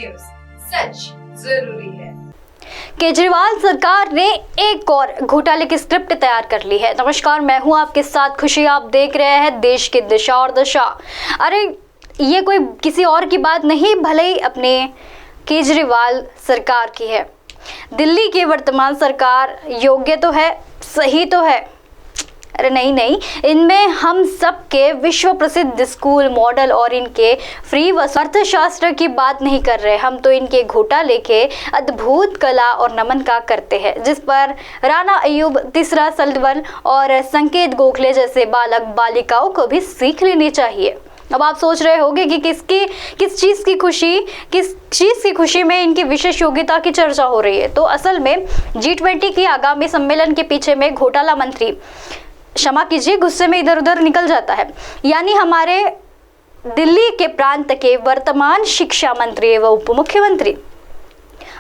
News, सच जरूरी है। केजरीवाल सरकार ने एक और घोटाले की स्क्रिप्ट तैयार कर ली है। नमस्कार, मैं हूं आपके साथ खुशी। आप देख रहे हैं देश की दिशा और दशा। अरे ये कोई किसी और की बात नहीं, भले ही अपने केजरीवाल सरकार की है। दिल्ली की वर्तमान सरकार योग्य तो है, सही तो है। अरे नहीं, इनमें हम सब के विश्व प्रसिद्ध स्कूल मॉडल और इनके फ्री व अर्थशास्त्र की बात नहीं कर रहे। हम तो इनके घोटाले के अद्भुत कला और नमन का करते हैं, जिस पर राणा अयूब, तीसरा सलदवल और संकेत गोखले जैसे बालक बालिकाओं को भी सीख लेनी चाहिए। अब आप सोच रहे होंगे कि किस चीज़ की खुशी में इनकी विशेष योग्यता की चर्चा हो रही है। तो असल में G20 की आगामी सम्मेलन के पीछे में घोटाला मंत्री, क्षमा कीजिए गुस्से में इधर उधर निकल जाता है, यानी हमारे दिल्ली के प्रांत के वर्तमान शिक्षा मंत्री एवं उप मुख्यमंत्री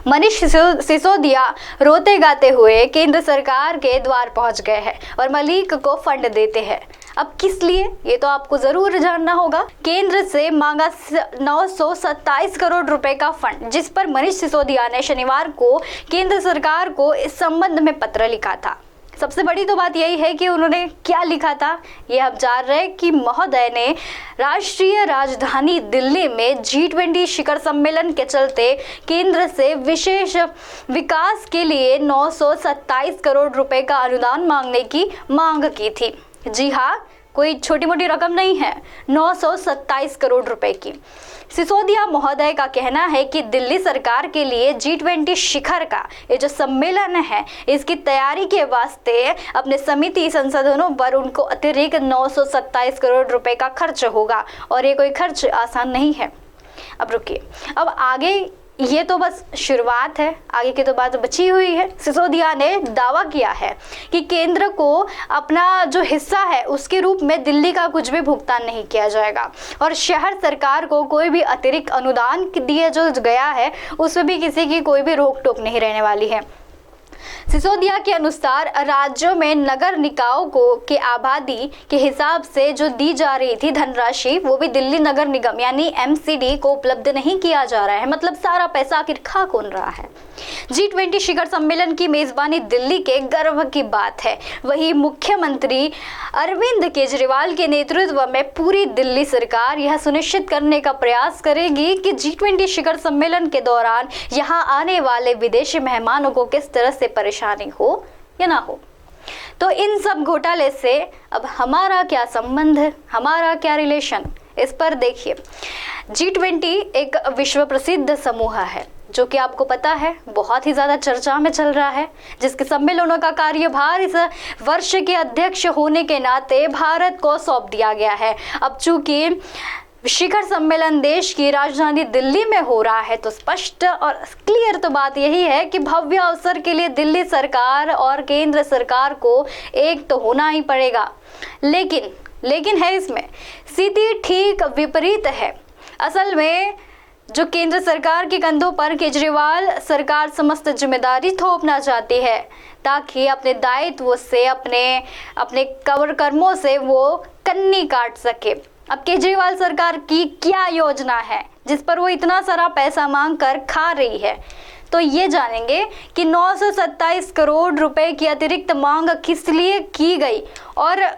मनीष सिसोदिया रोते गाते हुए केंद्र सरकार के द्वार पहुंच गए हैं और मलिक को फंड देते हैं। अब किस लिए, ये तो आपको जरूर जानना होगा। केंद्र से मांगा 927 करोड़ रुपए का फंड, जिस पर मनीष सिसोदिया ने शनिवार को केंद्र सरकार को इस संबंध में पत्र लिखा था। सबसे बड़ी तो बात यही है कि उन्होंने क्या लिखा था, ये हम जान रहे हैं कि महोदय ने राष्ट्रीय राजधानी दिल्ली में G20 शिखर सम्मेलन के चलते केंद्र से विशेष विकास के लिए 927 करोड़ रुपए का अनुदान मांगने की मांग की थी। जी हाँ, कोई छोटी मोटी रकम नहीं है, 927 करोड़ रुपए की। सिसोदिया महोदय का कहना है कि दिल्ली सरकार के लिए G20 शिखर का ये जो सम्मेलन है, इसकी तैयारी के वास्ते अपने समिति संसाधनों पर उनको अतिरिक्त 927 करोड़ रुपए का खर्च होगा और ये कोई खर्च आसान नहीं है। अब रुकिए, अब आगे ये तो बस शुरुआत है, आगे की तो बात बची हुई है। सिसोदिया ने दावा किया है कि केंद्र को अपना जो हिस्सा है उसके रूप में दिल्ली का कुछ भी भुगतान नहीं किया जाएगा और शहर सरकार को कोई भी अतिरिक्त अनुदान दिया जो गया है उसमें भी किसी की कोई भी रोक टोक नहीं रहने वाली है। सिसोदिया के अनुसार राज्यों में नगर निकायों को के आबादी के हिसाब से जो दी जा रही थी धनराशि, वो भी दिल्ली नगर निगम यानी MCD को उपलब्ध नहीं किया जा रहा है। मतलब सारा पैसा आखिर खा कौन रहा है। G20 शिखर सम्मेलन की मेजबानी दिल्ली के गर्व की बात है। वही मुख्यमंत्री अरविंद केजरीवाल के नेतृत्व में पूरी दिल्ली सरकार यह सुनिश्चित करने का प्रयास करेगी कि G20 शिखर सम्मेलन के दौरान यहाँ आने वाले विदेशी मेहमानों को किस तरह से परेशानी हो या ना हो। तो इन सब घोटाले से अब हमारा क्या संबंध है, हमारा क्या रिलेशन, इस पर देखिए। G20 एक विश्व प्रसिद्ध समूह है जो कि आपको पता है बहुत ही ज़्यादा चर्चा में चल रहा है, जिसके सम्मेलनों का कार्यभार इस वर्ष के अध्यक्ष होने के नाते भारत को सौंप दिया गया है। अब चूंकि शिखर सम्मेलन देश की राजधानी दिल्ली में हो रहा है, तो स्पष्ट और क्लियर तो बात यही है कि भव्य अवसर के लिए दिल्ली सरकार और केंद्र सरकार को एक तो होना ही पड़ेगा। लेकिन है इसमें स्थिति ठीक विपरीत है। असल में जो केंद्र सरकार के कंधों पर केजरीवाल सरकार समस्त जिम्मेदारी थोपना चाहती है ताकि अपने दायित्व से अपने कर्मों से वो कन्नी काट सके। अब केजरीवाल सरकार की क्या योजना है जिस पर वो इतना सारा पैसा मांग कर खा रही है, तो ये जानेंगे कि 927 करोड़ रुपए की अतिरिक्त मांग किस लिए की गई। और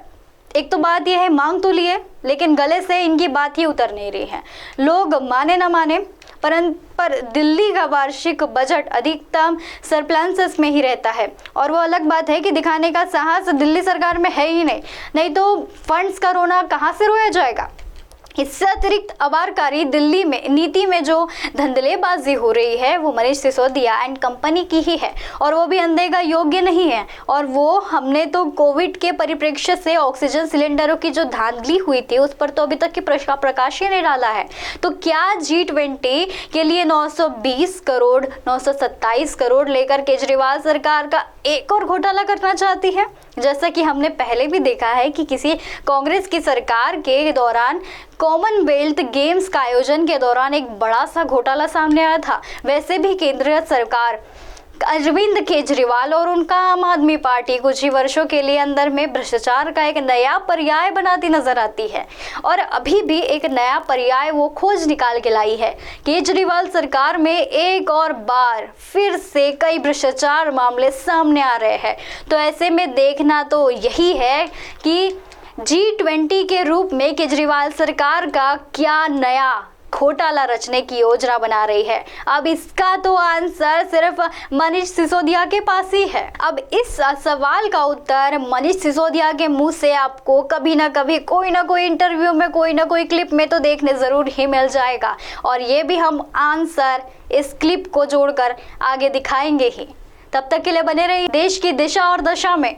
एक तो बात यह है, मांग तो लिए लेकिन गले से इनकी बात ही उतर नहीं रही है। लोग माने ना माने पर दिल्ली का वार्षिक बजट अधिकतम सरप्लस में ही रहता है और वो अलग बात है कि दिखाने का साहस दिल्ली सरकार में है ही नहीं तो फंड्स का रोना कहाँ से रोया जाएगा। इससे अतिरिक्त आबाकारी दिल्ली में नीति में जो धंधलेबाजी हो रही है वो मनीष सिसोदिया एंड कंपनी की ही है और वो भी अनदेखा योग्य नहीं है। और वो हमने तो कोविड के परिप्रेक्ष्य से ऑक्सीजन सिलेंडरों की जो धांधली हुई थी उस पर तो अभी तक की प्रकाश ही नहीं डाला है। तो क्या G20 के लिए 920 करोड़ 927 करोड़ लेकर केजरीवाल सरकार का एक और घोटाला करना चाहती है? जैसा कि हमने पहले भी देखा है कि किसी कांग्रेस की सरकार के दौरान कॉमनवेल्थ गेम्स का आयोजन के दौरान एक बड़ा सा घोटाला सामने आया था। वैसे भी केंद्र सरकार अरविंद केजरीवाल और उनका आम आदमी पार्टी कुछ ही वर्षों के लिए अंदर में भ्रष्टाचार का एक नया पर्याय बनाती नजर आती है और अभी भी एक नया पर्याय वो खोज निकाल के लाई है। केजरीवाल सरकार में एक और बार फिर से कई भ्रष्टाचार मामले सामने आ रहे हैं। तो ऐसे में देखना तो यही है कि G20 के रूप में केजरीवाल सरकार का क्या नया घोटाला रचने की योजना बना रही है। अब इसका तो आंसर सिर्फ मनीष सिसोदिया के पास ही है। अब इस सवाल का उत्तर मनीष सिसोदिया के मुंह से आपको कभी ना कभी कोई ना कोई इंटरव्यू में कोई ना कोई क्लिप में तो देखने जरूर ही मिल जाएगा और ये भी हम आंसर इस क्लिप को जोड़कर आगे दिखाएंगे ही। तब तक के लिए बने रहिए देश की दिशा और दशा में।